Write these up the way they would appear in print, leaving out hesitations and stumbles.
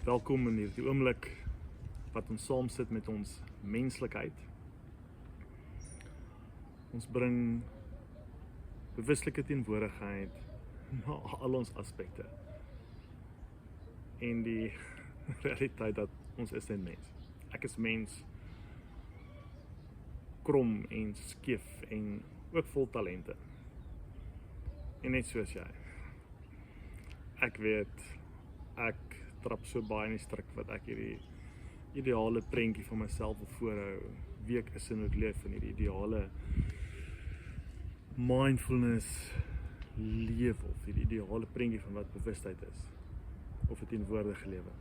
Welkom in hierdie oomblik wat ons saam sit met ons menslikheid. Ons bring bewuslike teenwoordigheid na al ons aspekte. En die realiteit dat ons is net mens. Ek is mens, krom en skeef en ook vol talente. En net soos jy. Ek weet, ek trap so baie in die stryk wat ek hierdie ideale prentjie van myself wil voorhou, wie ek is en hoe ek leef in hierdie ideale mindfulness leef of hierdie ideale prentjie van wat bewustheid is of 'n teenwoordige lewe.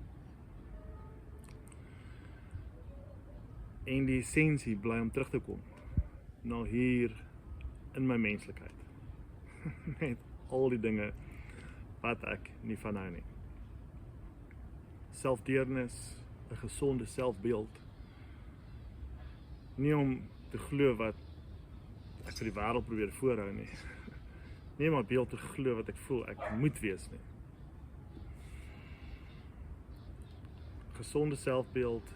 En die essensie bly om terug te kom na hier in my menslikheid. Met al die dinge wat ek nie van hou nie. Selfdeernis, 'n gesonde selfbeeld. Nie om te glo wat ek vir die wêreld probeer voorhou nie. Nie maar beeld te glo wat ek voel ek moet wees nie. Gesonde selfbeeld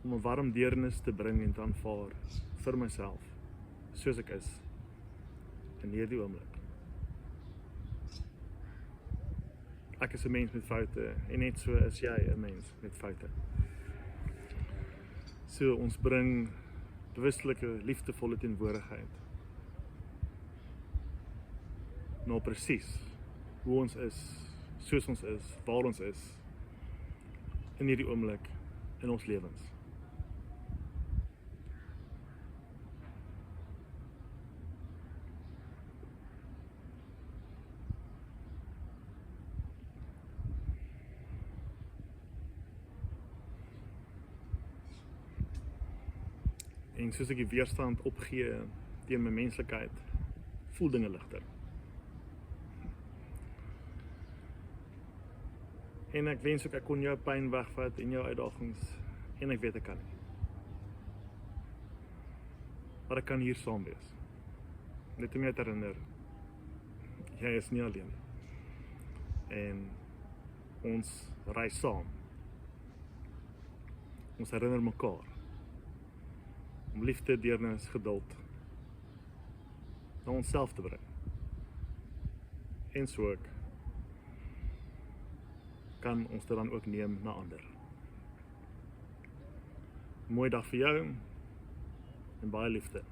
om 'n warm deernis te bring en te aanvaar vir myself, soos ek is in hierdie oomblik. Ek is 'n mens met foute en net so is jy 'n mens met foute. So ons bring bewuslike, liefdevolle teenwoordigheid na presies hoe ons is, soos ons is, waar ons is in hierdie oomblik in ons lewens. En soos ek die weerstand opgee teen my menslikheid, voel dinge ligter. En ek wens ook ek kon jou pyn wegvat en jou uitdagings, en ek weet ek kan nie. Maar ek kan hier saam wees. Net om jou te herinner, jy is nie alleen. En ons reis saam. Ons herinner mekaar. Om liefde, deernis, geduld na onsself te bring. En so ook kan ons dit dan ook neem na ander. Mooi dag vir jou en baie liefde.